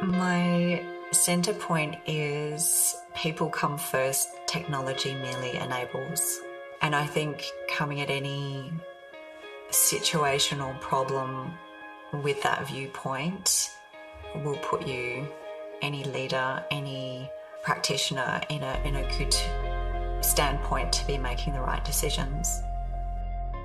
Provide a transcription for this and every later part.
My center point is people come first, technology merely enables. And I think coming at any situational problem with that viewpoint will put you, any leader, any practitioner, in a good standpoint to be making the right decisions.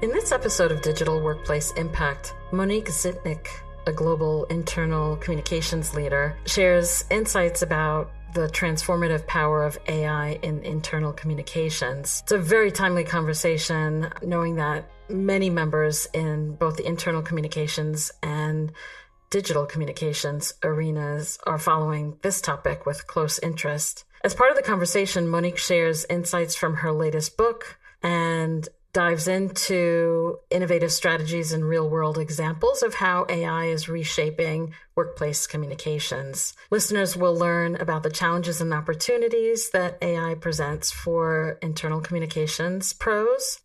In this episode of Digital Workplace Impact, Monique Zytnik, a global internal communications leader, shares insights about the transformative power of AI in internal communications. It's a very timely conversation, knowing that many members in both the internal communications and digital communications arenas are following this topic with close interest. As part of the conversation, Monique shares insights from her latest book and dives into innovative strategies and real-world examples of how AI is reshaping workplace communications. Listeners will learn about the challenges and opportunities that AI presents for internal communications pros.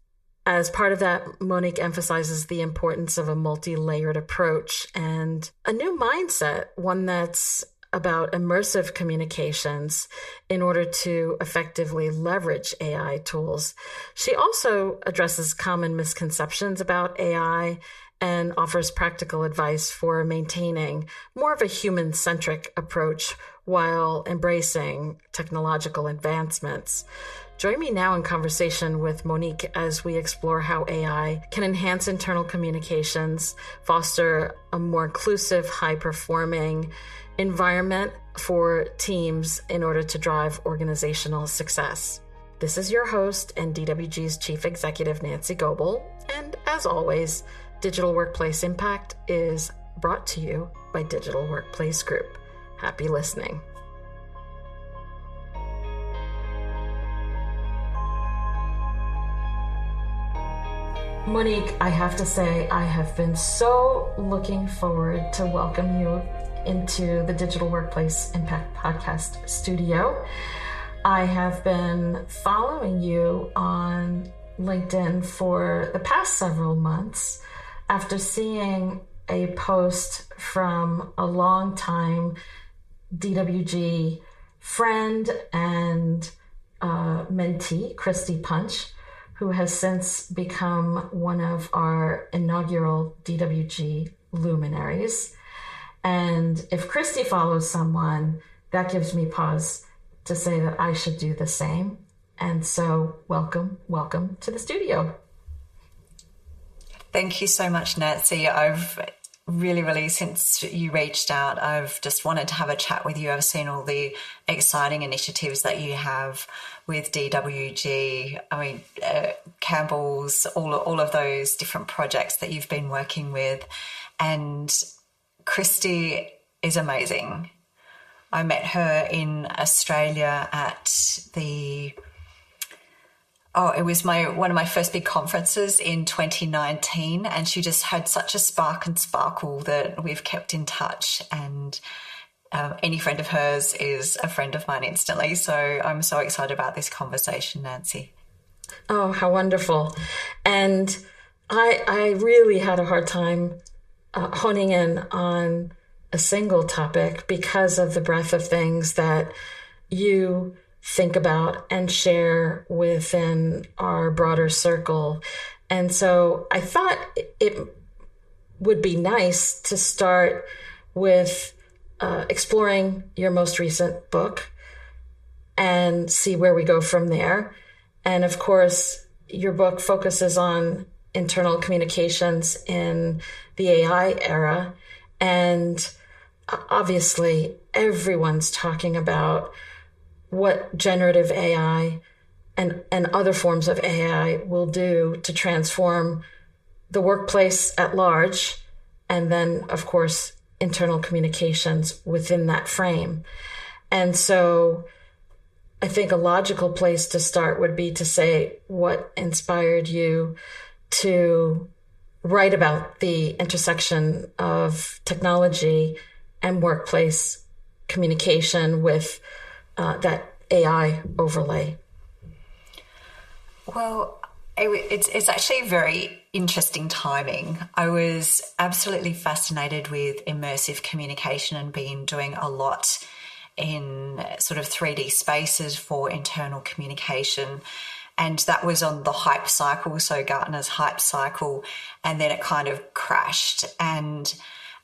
As part of that, Monique emphasizes the importance of a multi-layered approach and a new mindset, one that's about immersive communications in order to effectively leverage AI tools. She also addresses common misconceptions about AI and offers practical advice for maintaining more of a human-centric approach while embracing technological advancements. Join me now in conversation with Monique as we explore how AI can enhance internal communications, foster a more inclusive, high-performing environment for teams in order to drive organizational success. This is your host and DWG's Chief Executive, Nancy Goebel. And as always, Digital Workplace Impact is brought to you by Digital Workplace Group. Happy listening. Monique, I have to say, I have been so looking forward to welcome you into the Digital Workplace Impact Podcast studio. I have been following you on LinkedIn for the past several months after seeing a post from a longtime DWG friend and mentee, Christy Punch, who has since become one of our inaugural DWG luminaries. And if Christy follows someone, that gives me pause to say that I should do the same. And so welcome to the studio. Thank you so much, Nancy. I've really, since you reached out, I've just wanted to have a chat with you. I've seen all the exciting initiatives that you have with DWG. I mean, Campbell's, all of those different projects that you've been working with. And Christy is amazing. I met her in Australia at it was one of my first big conferences in 2019, and she just had such a spark and sparkle that we've kept in touch, and any friend of hers is a friend of mine instantly. So I'm so excited about this conversation, Nancy. Oh, how wonderful. And I really had a hard time honing in on a single topic because of the breadth of things that you think about and share within our broader circle. And so I thought it would be nice to start with exploring your most recent book and see where we go from there. And of course, your book focuses on internal communications in the AI era. And obviously, everyone's talking about what generative AI and other forms of AI will do to transform the workplace at large, and then, of course, internal communications within that frame. And so I think a logical place to start would be to say what inspired you to write about the intersection of technology and workplace communication with that AI overlay. Well, it's actually very interesting timing. I was absolutely fascinated with immersive communication and been doing a lot in sort of 3D spaces for internal communication. And that was on the hype cycle, so Gartner's hype cycle, and then it kind of crashed. And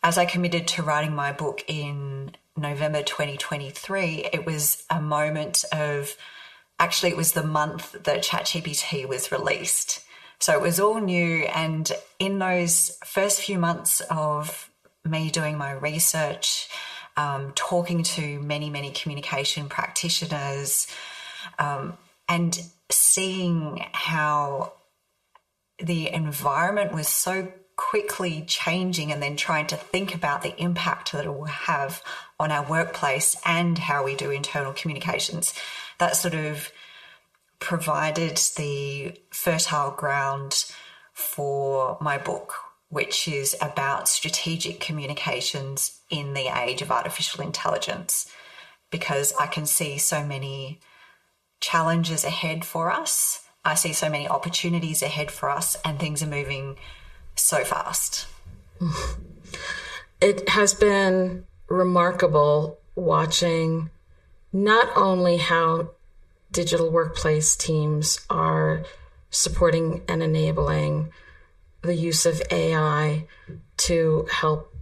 as I committed to writing my book in November 2023, it was a moment of, actually it was the month that ChatGPT was released. So it was all new. And in those first few months of me doing my research, talking to many, many communication practitioners, and seeing how the environment was so quickly changing, and then trying to think about the impact that it will have on our workplace and how we do internal communications, that sort of provided the fertile ground for my book, which is about strategic communications in the age of artificial intelligence, because I can see so many challenges ahead for us. I see so many opportunities ahead for us, and things are moving so fast. It has been remarkable watching not only how digital workplace teams are supporting and enabling the use of AI to help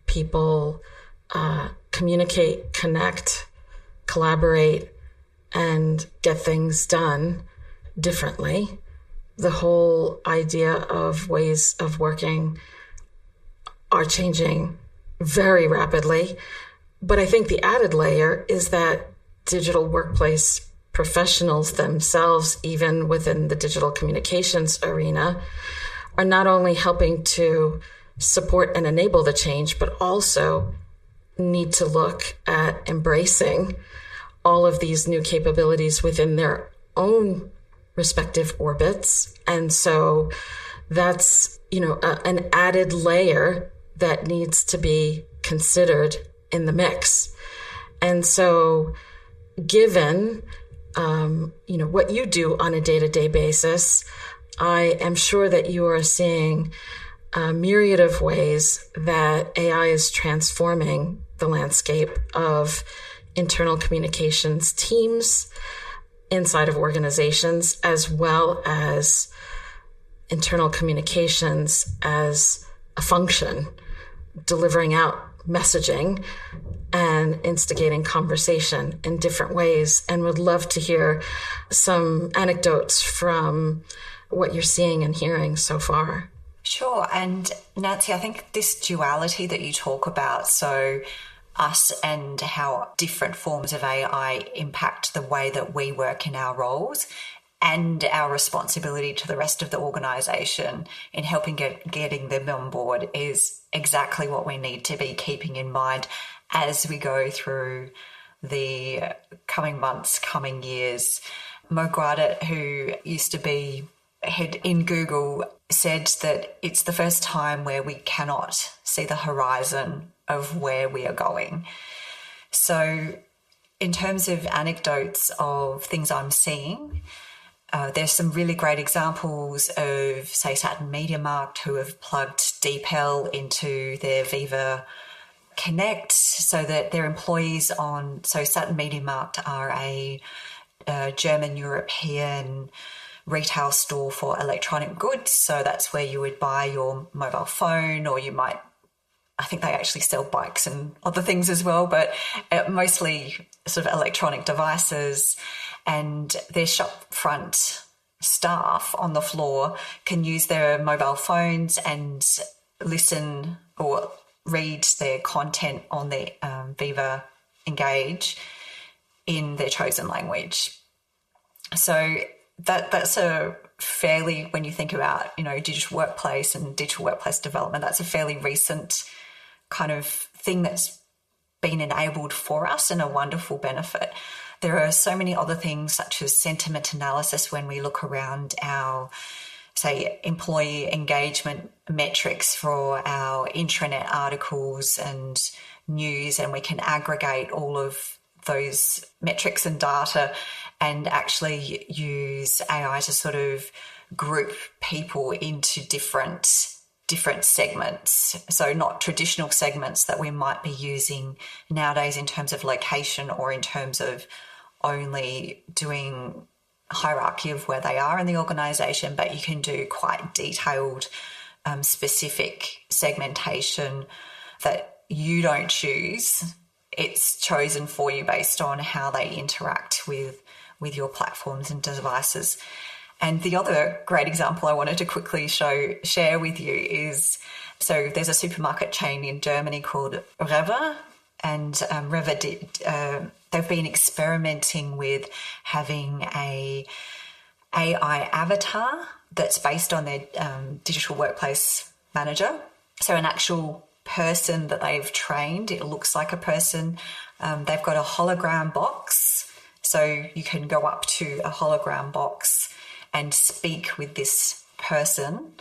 people communicate, connect, collaborate, and get things done differently. The whole idea of ways of working are changing very rapidly. But I think the added layer is that digital workplace professionals themselves, even within the digital communications arena, are not only helping to support and enable the change, but also need to look at embracing all of these new capabilities within their own respective orbits. And so that's, an added layer that needs to be considered in the mix. And so given, what you do on a day-to-day basis, I am sure that you are seeing a myriad of ways that AI is transforming the landscape of internal communications teams inside of organizations, as well as internal communications as a function, delivering out messaging and instigating conversation in different ways. And would love to hear some anecdotes from what you're seeing and hearing so far. Sure. And Nancy, I think this duality that you talk about, so us and how different forms of AI impact the way that we work in our roles and our responsibility to the rest of the organisation in helping getting them on board, is exactly what we need to be keeping in mind as we go through the coming months, coming years. Mo Gaudet, who used to be head in Google, said that it's the first time where we cannot see the horizon of where we are going. So in terms of anecdotes of things I'm seeing, there's some really great examples of, say, Saturn MediaMarkt, who have plugged DeepL into their Viva Connect so that their employees so Saturn MediaMarkt are a German European retail store for electronic goods. So that's where you would buy your mobile phone, or you might, I think they actually sell bikes and other things as well, but mostly sort of electronic devices. And their shop front staff on the floor can use their mobile phones and listen or read their content on the Viva Engage in their chosen language. So that's a fairly, when you think about, digital workplace and digital workplace development, that's a fairly recent kind of thing that's been enabled for us and a wonderful benefit. There are so many other things, such as sentiment analysis, when we look around our, say, employee engagement metrics for our intranet articles and news, and we can aggregate all of those metrics and data and actually use AI to sort of group people into different segments. So not traditional segments that we might be using nowadays in terms of location or in terms of only doing hierarchy of where they are in the organisation, but you can do quite detailed, specific segmentation that you don't choose. It's chosen for you based on how they interact with your platforms and devices. And the other great example I wanted to quickly share with you is, so there's a supermarket chain in Germany called Rewe, and Rewe they've been experimenting with having a AI avatar that's based on their digital workplace manager. So an actual person that they've trained, it looks like a person. They've got a hologram box, so you can go up to a hologram box and speak with this person,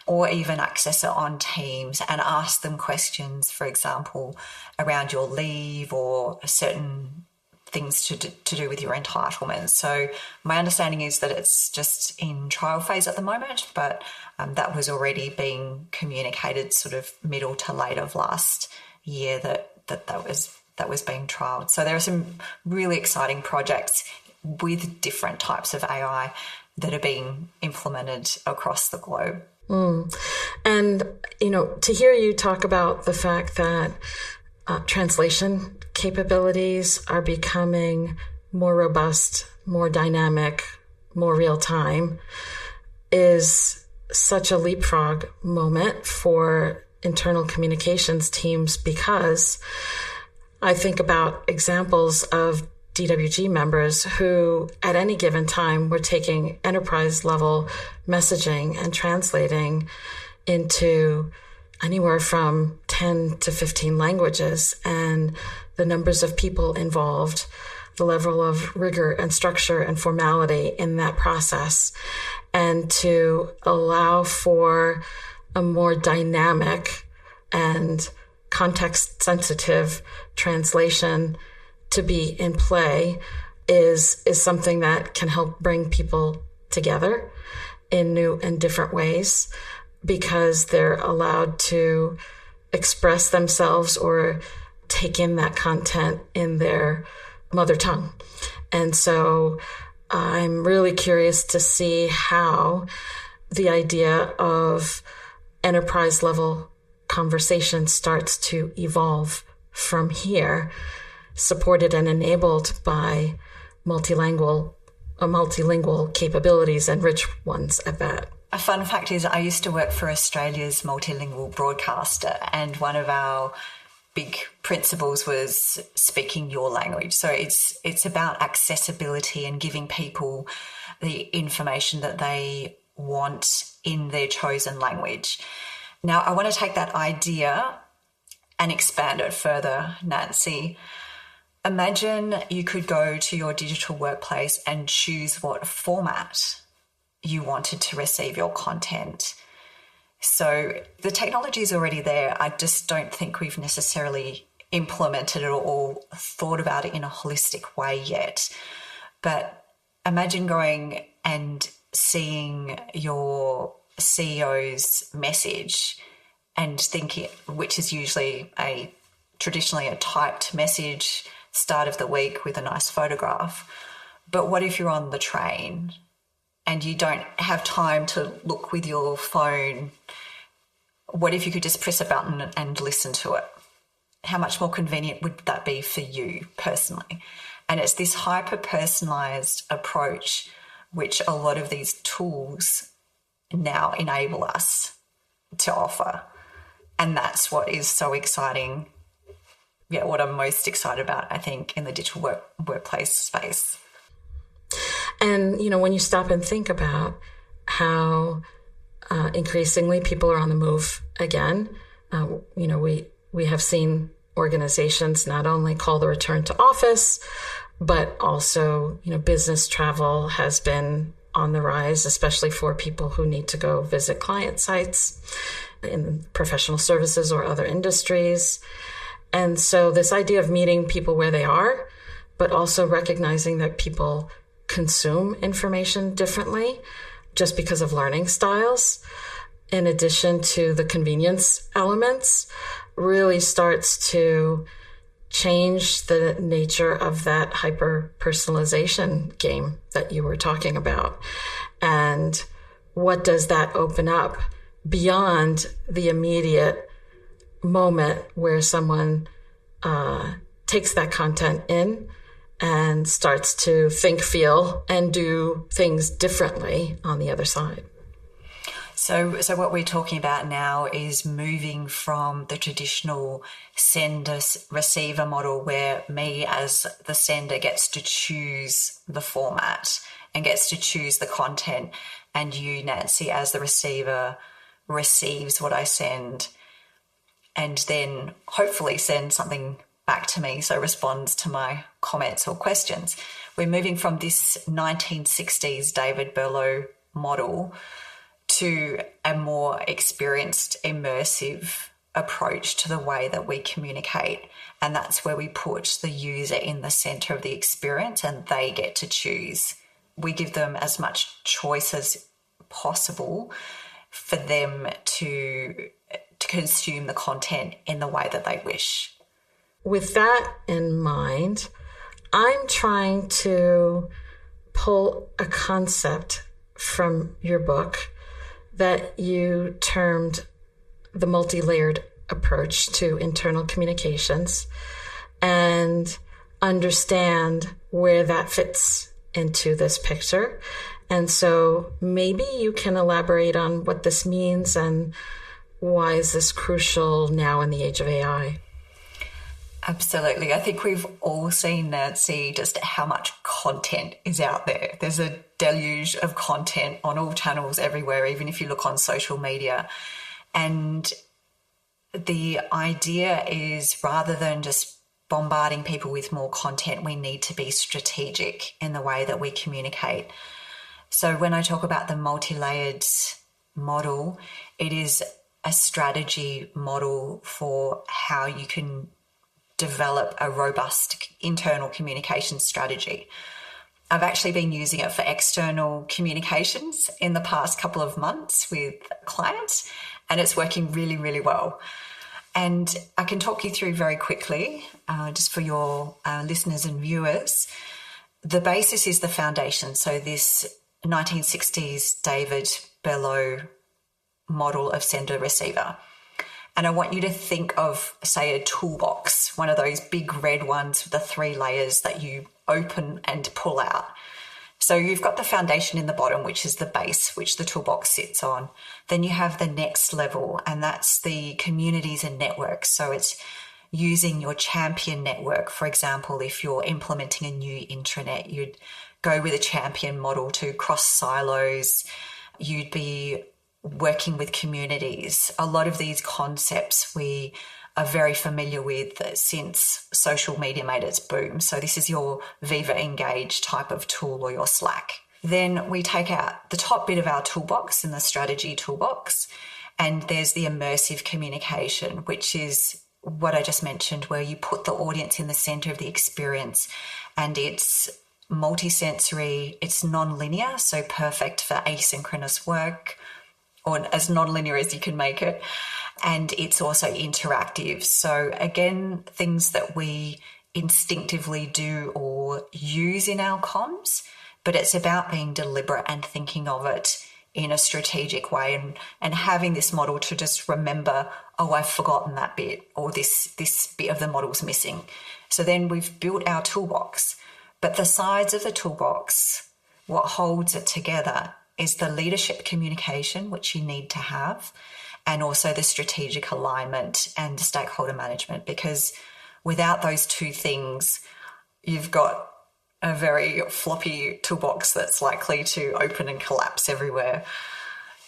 or even access it on Teams and ask them questions, for example, around your leave or certain things to do with your entitlements. So my understanding is that it's just in trial phase at the moment, but that was already being communicated sort of middle to late of last year that was being trialed. So there are some really exciting projects with different types of AI that are being implemented across the globe. And, to hear you talk about the fact that translation capabilities are becoming more robust, more dynamic, more real time is such a leapfrog moment for internal communications teams, because I think about examples of DWG members who at any given time were taking enterprise level messaging and translating into anywhere from 10 to 15 languages, and the numbers of people involved, the level of rigor and structure and formality in that process, and to allow for a more dynamic and context sensitive translation to be in play is something that can help bring people together in new and different ways, because they're allowed to express themselves or take in that content in their mother tongue. And so I'm really curious to see how the idea of enterprise level conversation starts to evolve from here, supported and enabled by multilingual capabilities, and rich ones at that. A fun fact is I used to work for Australia's multilingual broadcaster, and one of our big principles was speaking your language. So it's about accessibility and giving people the information that they want in their chosen language. Now, I want to take that idea and expand it further, Nancy. Imagine you could go to your digital workplace and choose what format you wanted to receive your content. So the technology is already there. I just don't think we've necessarily implemented it or thought about it in a holistic way yet. But imagine going and seeing your CEO's message and thinking, which is usually traditionally a typed message, start of the week with a nice photograph. But what if you're on the train and you don't have time to look with your phone? What if you could just press a button and listen to it? How much more convenient would that be for you personally? And it's this hyper-personalized approach which a lot of these tools now enable us to offer. And that's what is so exciting. Yeah, what I'm most excited about, I think, in the digital workplace space. And, when you stop and think about how increasingly people are on the move again, we have seen organizations not only call the return to office, but also, business travel has been on the rise, especially for people who need to go visit client sites in professional services or other industries. And so this idea of meeting people where they are but also recognizing that people consume information differently just because of learning styles, in addition to the convenience elements, really starts to change the nature of that hyper-personalization game that you were talking about. And what does that open up beyond the immediate moment where someone takes that content in and starts to think, feel, and do things differently on the other side? So what we're talking about now is moving from the traditional sender-receiver model where me as the sender gets to choose the format and gets to choose the content, and you, Nancy, as the receiver, receives what I send and then hopefully sends something back to me, so responds to my comments or questions. We're moving from this 1960s David Berlow model to a more experienced, immersive approach to the way that we communicate. And that's where we put the user in the center of the experience and they get to choose. We give them as much choice as possible for them to consume the content in the way that they wish. With that in mind, I'm trying to pull a concept from your book that you termed the multilayered approach to internal communications and understand where that fits into this picture. And so maybe you can elaborate on what this means and why is this crucial now in the age of AI? Absolutely. I think we've all seen, Nancy, just how much content is out there. There's a deluge of content on all channels everywhere, even if you look on social media. And the idea is, rather than just bombarding people with more content, we need to be strategic in the way that we communicate. So when I talk about the multi-layered model, it is a strategy model for how you can develop a robust internal communication strategy. I've actually been using it for external communications in the past couple of months with clients, and it's working really, really well. And I can talk you through very quickly, just for your listeners and viewers. The basis is the foundation. So this 1960s David Berlow model of sender-receiver. And I want you to think of, say, a toolbox, one of those big red ones with the 3 layers that you open and pull out. So you've got the foundation in the bottom, which is the base, which the toolbox sits on. Then you have the next level, and that's the communities and networks. So it's using your champion network. For example, if you're implementing a new intranet, you'd go with a champion model to cross silos. You'd be working with communities. A lot of these concepts we are very familiar with since social media made its boom. So this is your Viva Engage type of tool or your Slack. Then we take out the top bit of our toolbox in the strategy toolbox, and there's the immersive communication, which is what I just mentioned, where you put the audience in the center of the experience, and it's multisensory, it's non-linear, so perfect for asynchronous work, or as non-linear as you can make it. And it's also interactive. So again, things that we instinctively do or use in our comms, but it's about being deliberate and thinking of it in a strategic way and having this model to just remember, oh, I've forgotten that bit, or this bit of the model's missing. So then we've built our toolbox. But the sides of the toolbox, what holds it together is the leadership communication, which you need to have, and also the strategic alignment and stakeholder management, because without those two things, you've got a very floppy toolbox that's likely to open and collapse everywhere.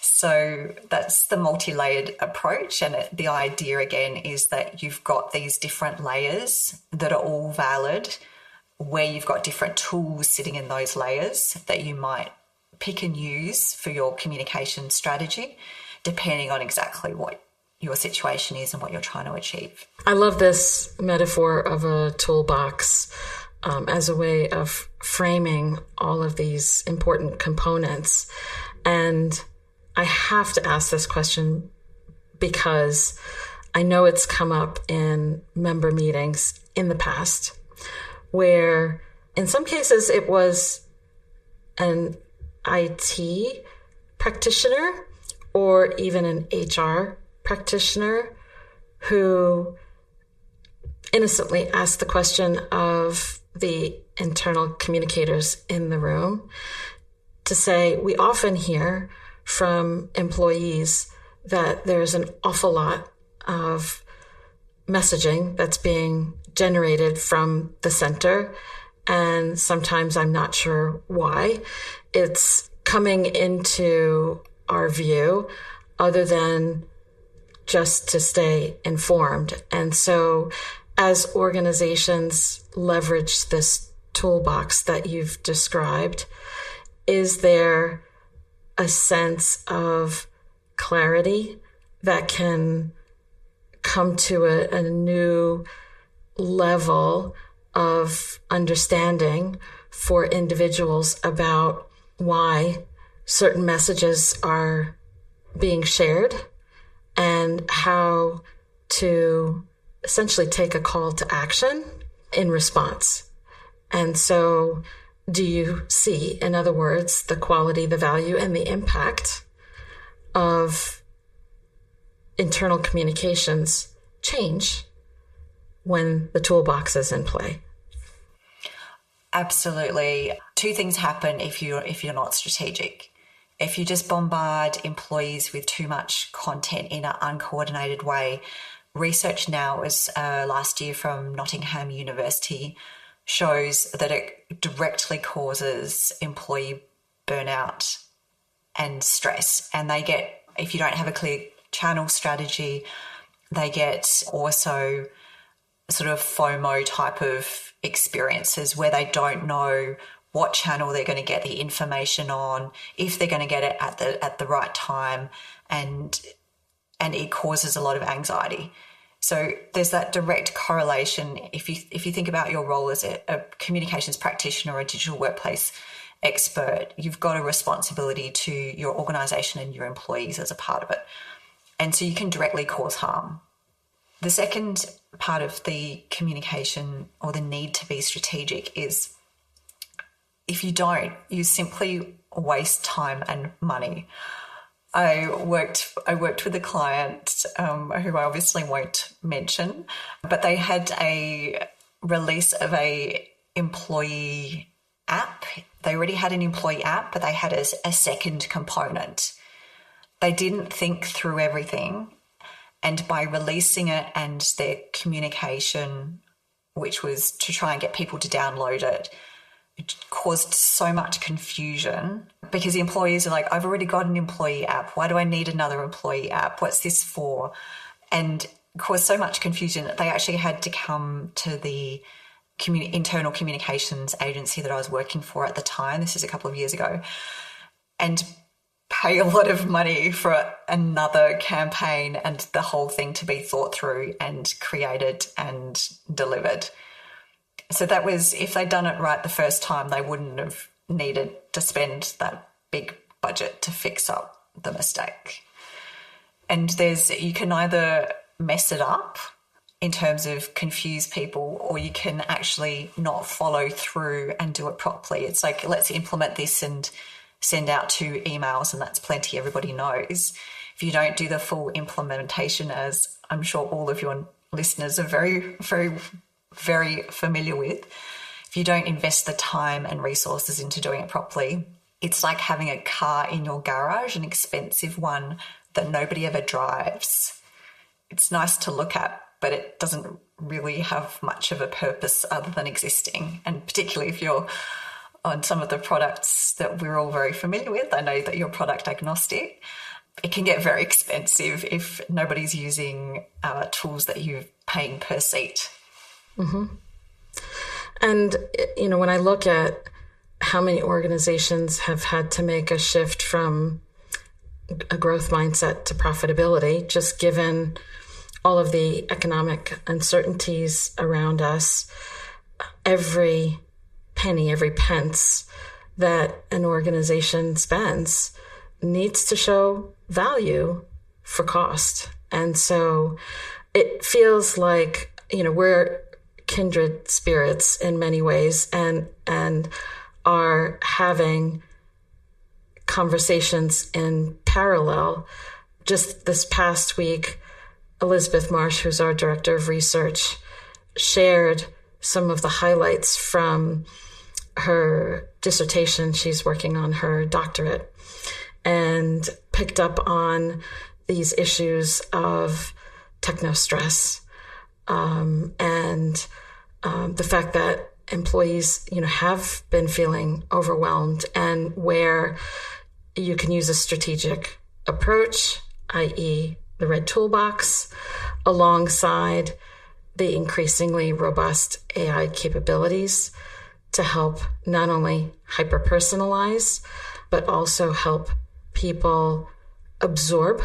So that's the multi-layered approach. And the idea, again, is that you've got these different layers that are all valid, where you've got different tools sitting in those layers that you might pick and use for your communication strategy, depending on exactly what your situation is and what you're trying to achieve. I love this metaphor of a toolbox. as a way of framing all of these important components. And I have to ask this question because I know it's come up in member meetings in the past where in some cases it was an IT practitioner or even an HR practitioner who innocently asked the question of the internal communicators in the room to say, we often hear from employees that there's an awful lot of messaging that's being generated from the center. And sometimes I'm not sure why it's coming into our view other than just to stay informed. And so as organizations leverage this toolbox that you've described, is there a sense of clarity that can come to a new level of understanding for individuals about why certain messages are being shared and how to essentially take a call to action in response? And so do you see, in other words, the quality, the value, and the impact of internal communications change when the toolbox is in play? Absolutely. Two things happen if you're not strategic. If you just bombard employees with too much content in an uncoordinated way, research now is last year from Nottingham University shows that it directly causes employee burnout and stress. And they get, if you don't have a clear channel strategy, they get also sort of FOMO type of experiences where they don't know what channel they're going to get the information on, if they're going to get it at the right time, and it causes a lot of anxiety. So there's that direct correlation. If you think about your role as a communications practitioner or a digital workplace expert, you've got a responsibility to your organisation and your employees as a part of it. And so you can directly cause harm. The second part of the communication or the need to be strategic is if you don't, you simply waste time and money. I worked with a client who I obviously won't mention, but they had a release of a employee app. They already had an employee app, but they had a second component. They didn't think through everything, and by releasing it and their communication, which was to try and get people to download it, it caused so much confusion because the employees are like, I've already got an employee app. Why do I need another employee app? What's this for? And caused so much confusion that they actually had to come to the internal communications agency that I was working for at the time. This is a couple of years ago, and pay a lot of money for another campaign and the whole thing to be thought through and created and delivered. So that was, if they'd done it right the first time, they wouldn't have needed to spend that big budget to fix up the mistake. And you can either mess it up in terms of confuse people, or you can actually not follow through and do it properly. It's like, let's implement this and send out 2 emails and that's plenty, everybody knows. If you don't do the full implementation, as I'm sure all of your listeners are very, very, very familiar with, if you don't invest the time and resources into doing it properly, it's like having a car in your garage, an expensive one that nobody ever drives. It's nice to look at, but it doesn't really have much of a purpose other than existing. And particularly if you're on some of the products that we're all very familiar with, I know that you're product agnostic, it can get very expensive if nobody's using tools that you're paying per seat. Mm-hmm. And, when I look at how many organizations have had to make a shift from a growth mindset to profitability, just given all of the economic uncertainties around us, every penny, every pence that an organization spends needs to show value for cost. And so it feels like, we're kindred spirits in many ways and are having conversations in parallel. Just this past week, Elizabeth Marsh, who's our director of research, shared some of the highlights from her dissertation. She's working on her doctorate, and picked up on these issues of techno-stress and the fact that employees, have been feeling overwhelmed, and where you can use a strategic approach, i.e. the red toolbox, alongside the increasingly robust AI capabilities to help not only hyper-personalize, but also help people absorb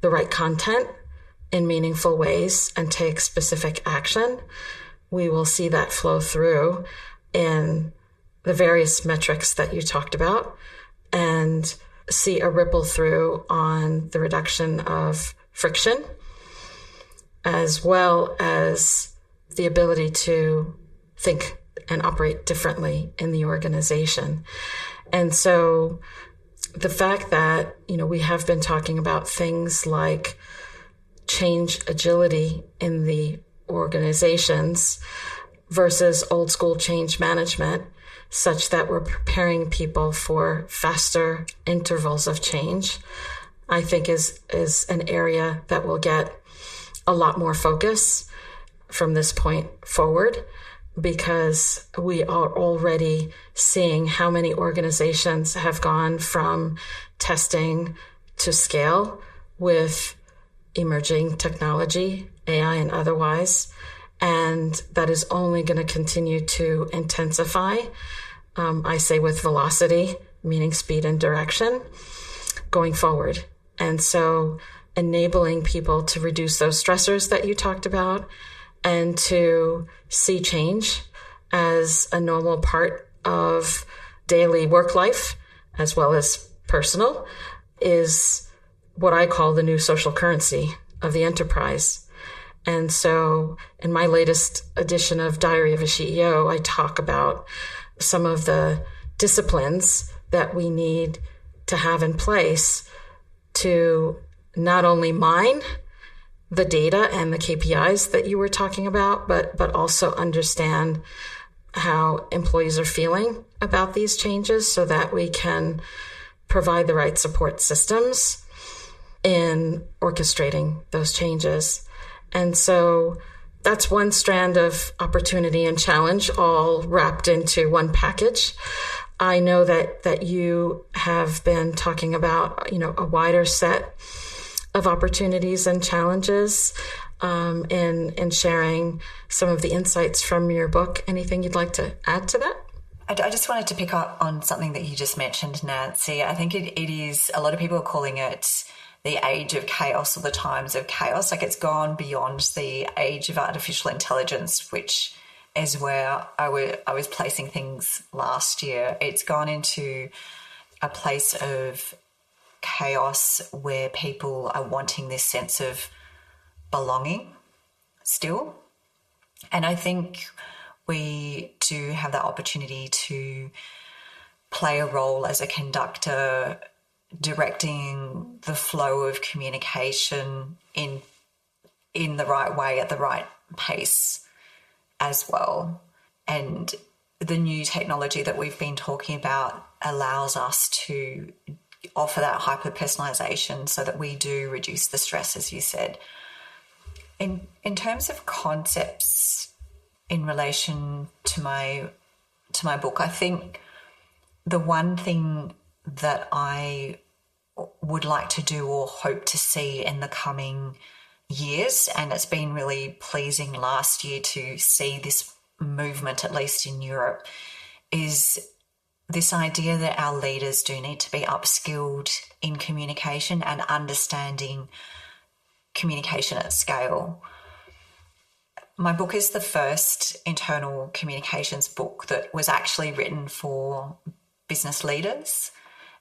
the right content in meaningful ways and take specific action. We will see that flow through in the various metrics that you talked about, and see a ripple through on the reduction of friction, as well as the ability to think and operate differently in the organization. And so the fact that, we have been talking about things like change agility in the organizations versus old school change management, such that we're preparing people for faster intervals of change, I think is an area that will get a lot more focus from this point forward, because we are already seeing how many organizations have gone from testing to scale with emerging technology, AI and otherwise, and that is only going to continue to intensify. I say with velocity, meaning speed and direction, going forward. And so enabling people to reduce those stressors that you talked about and to see change as a normal part of daily work life, as well as personal, is what I call the new social currency of the enterprise. And so in my latest edition of Diary of a CEO, I talk about some of the disciplines that we need to have in place to not only mine the data and the KPIs that you were talking about, but also understand how employees are feeling about these changes so that we can provide the right support systems in orchestrating those changes. And so that's one strand of opportunity and challenge all wrapped into one package. I know that you have been talking about, a wider set of opportunities and challenges in sharing some of the insights from your book. Anything you'd like to add to that? I just wanted to pick up on something that you just mentioned, Nancy. I think it is, a lot of people are calling it the age of chaos or the times of chaos. Like, it's gone beyond the age of artificial intelligence, which is where I was placing things last year. It's gone into a place of chaos where people are wanting this sense of belonging still. And I think we do have that opportunity to play a role as a conductor, directing the flow of communication in the right way at the right pace as well. And the new technology that we've been talking about allows us to offer that hyper-personalization so that we do reduce the stress, as you said. In terms of concepts in relation to my book, I think the one thing that I would like to do or hope to see in the coming years, and it's been really pleasing last year to see this movement, at least in Europe, is this idea that our leaders do need to be upskilled in communication and understanding communication at scale. My book is the first internal communications book that was actually written for business leaders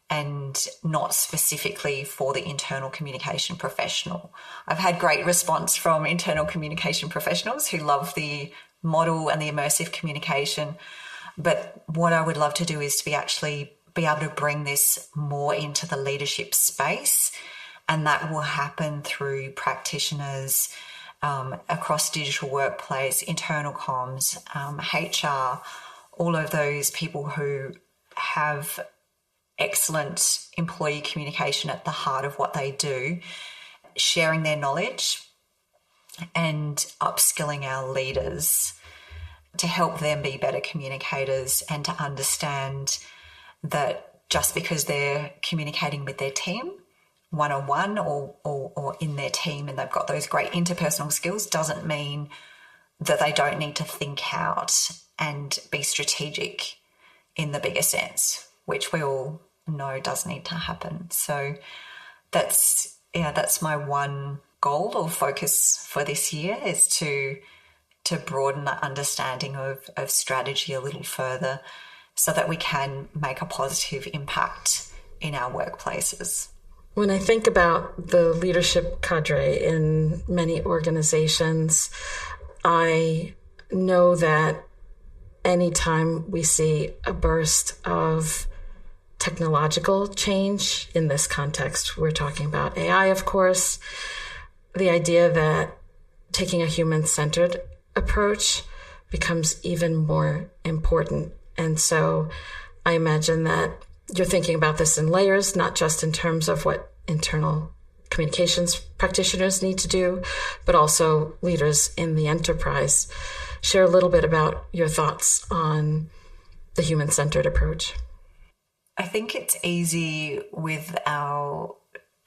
and not specifically for the internal communication professional. I've had great response from internal communication professionals who love the model and the immersive communication. But what I would love to do is to be able to bring this more into the leadership space, and that will happen through practitioners across digital workplace, internal comms, HR, all of those people who have excellent employee communication at the heart of what they do, sharing their knowledge and upskilling our leaders to help them be better communicators and to understand that just because they're communicating with their team one-on-one or in their team and they've got those great interpersonal skills doesn't mean that they don't need to think out and be strategic in the bigger sense, which we all know does need to happen. So that's my one goal or focus for this year, is to broaden that understanding of strategy a little further so that we can make a positive impact in our workplaces. When I think about the leadership cadre in many organizations, I know that anytime we see a burst of technological change, in this context, we're talking about AI, of course, the idea that taking a human-centered approach becomes even more important. And so I imagine that you're thinking about this in layers, not just in terms of what internal communications practitioners need to do, but also leaders in the enterprise. Share a little bit about your thoughts on the human-centered approach. I think it's easy with our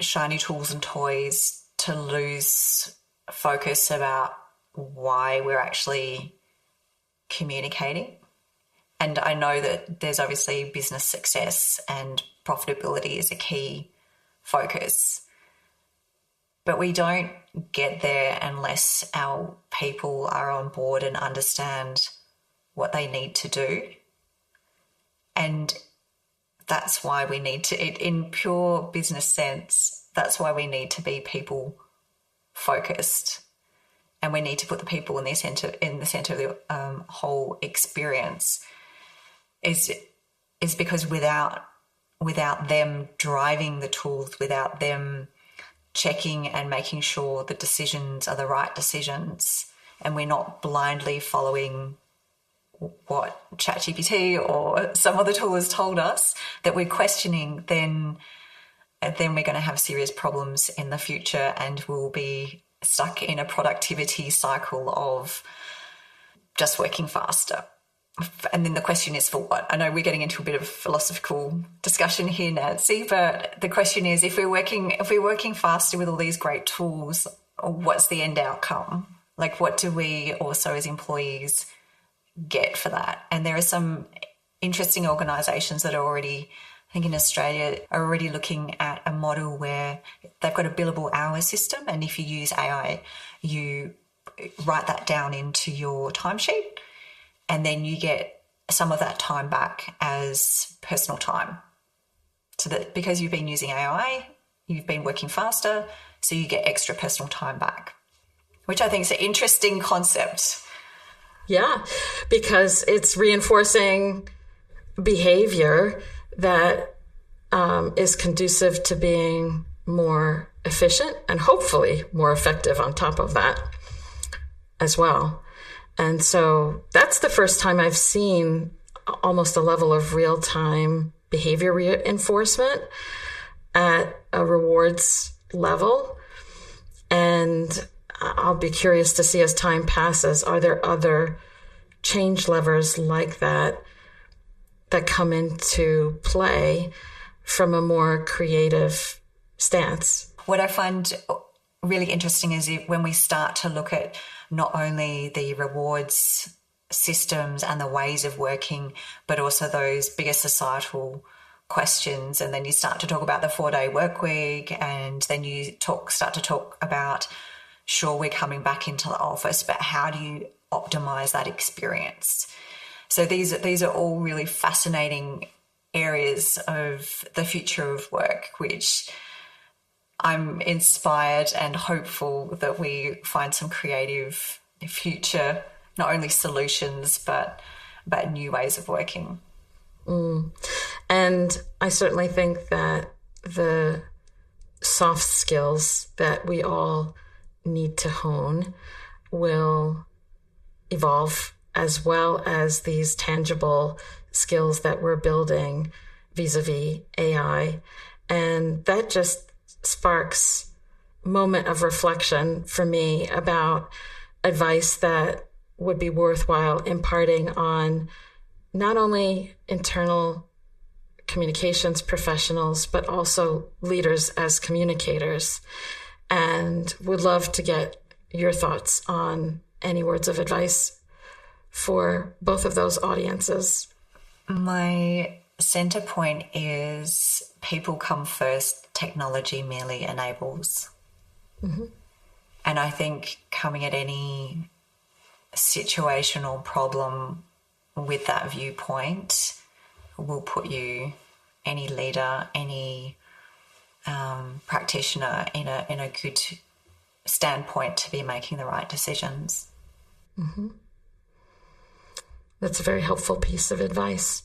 shiny tools and toys to lose focus about why we're actually communicating. And I know that there's obviously business success and profitability is a key focus. But we don't get there unless our people are on board and understand what they need to do. And that's why we need to, in pure business sense, that's why we need to be people focused. And we need to put the people in the center of the whole experience. Is because without them driving the tools, without them checking and making sure the decisions are the right decisions, and we're not blindly following what ChatGPT or some other tool has told us, that we're questioning, then we're going to have serious problems in the future, and we'll be stuck in a productivity cycle of just working faster. And then the question is, for what? I know we're getting into a bit of philosophical discussion here, Nancy, but the question is, if we're working faster with all these great tools, what's the end outcome? Like, what do we also as employees get for that? And there are some interesting organisations that are already, I think in Australia, are already looking at a model where they've got a billable hour system, and if you use AI, you write that down into your timesheet, and then you get some of that time back as personal time. So that because you've been using AI, you've been working faster, so you get extra personal time back, which I think is an interesting concept. Yeah, because it's reinforcing behavior that is conducive to being more efficient and hopefully more effective on top of that as well. And so that's the first time I've seen almost a level of real-time behavior reinforcement at a rewards level. And I'll be curious to see as time passes, are there other change levers like that come into play from a more creative stance? What I find really interesting is when we start to look at not only the rewards systems and the ways of working, but also those bigger societal questions. And then you start to talk about the 4-day work week, and then you start to talk about sure, we're coming back into the office, but how do you optimize that experience? So these are all really fascinating areas of the future of work, which I'm inspired and hopeful that we find some creative future, not only solutions, but new ways of working. And I certainly think that the soft skills that we all need to hone will evolve, as well as these tangible skills that we're building vis-a-vis AI. And that just sparks a moment of reflection for me about advice that would be worthwhile imparting on not only internal communications professionals, but also leaders as communicators. And would love to get your thoughts on any words of advice for both of those audiences. My center point is people come first, technology merely enables. Mm-hmm. And I think coming at any situation or problem with that viewpoint will put you, any leader, any practitioner, in a good standpoint to be making the right decisions. Mm-hmm. That's a very helpful piece of advice.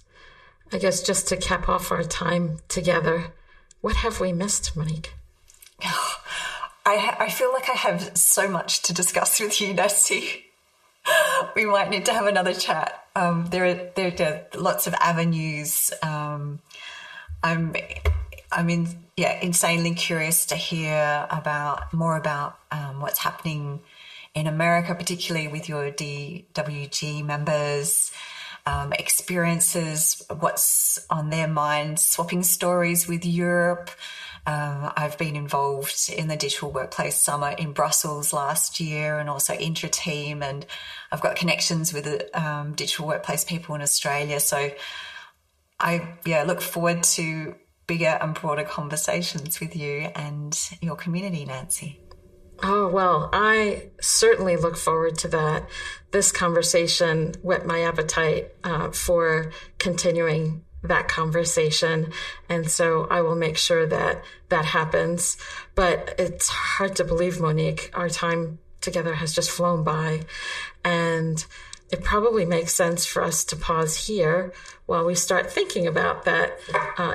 I guess just to cap off our time together, what have we missed, Monique? I feel like I have so much to discuss with you, Nancy. We might need to have another chat. There are lots of avenues. I'm insanely curious to hear more about what's happening in America, particularly with your DWG members, experiences, what's on their minds, swapping stories with Europe. I've been involved in the Digital Workplace Summit in Brussels last year, and also intra-team, and I've got connections with digital workplace people in Australia. So I look forward to bigger and broader conversations with you and your community, Nancy. Oh, well, I certainly look forward to that. This conversation whet my appetite for continuing that conversation. And so I will make sure that happens. But it's hard to believe, Monique, our time together has just flown by. And it probably makes sense for us to pause here while we start thinking about that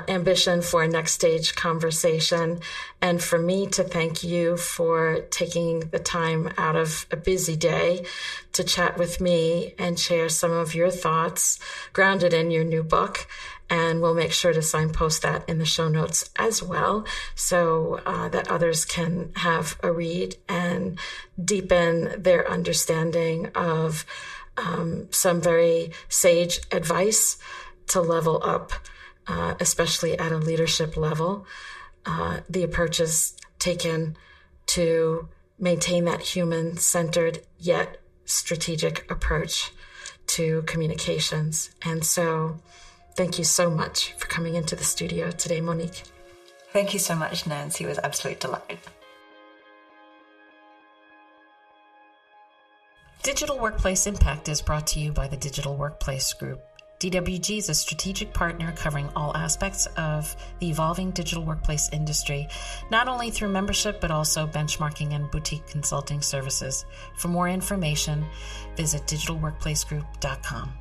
ambition for a next stage conversation. And for me to thank you for taking the time out of a busy day to chat with me and share some of your thoughts grounded in your new book. And we'll make sure to signpost that in the show notes as well, so that others can have a read and deepen their understanding of some very sage advice to level up, especially at a leadership level, the approaches taken to maintain that human-centered yet strategic approach to communications. And so thank you so much for coming into the studio today, Monique. Thank you so much, Nancy. It was an absolute delight. Digital Workplace Impact is brought to you by the Digital Workplace Group. DWG is a strategic partner covering all aspects of the evolving digital workplace industry, not only through membership, but also benchmarking and boutique consulting services. For more information, visit digitalworkplacegroup.com.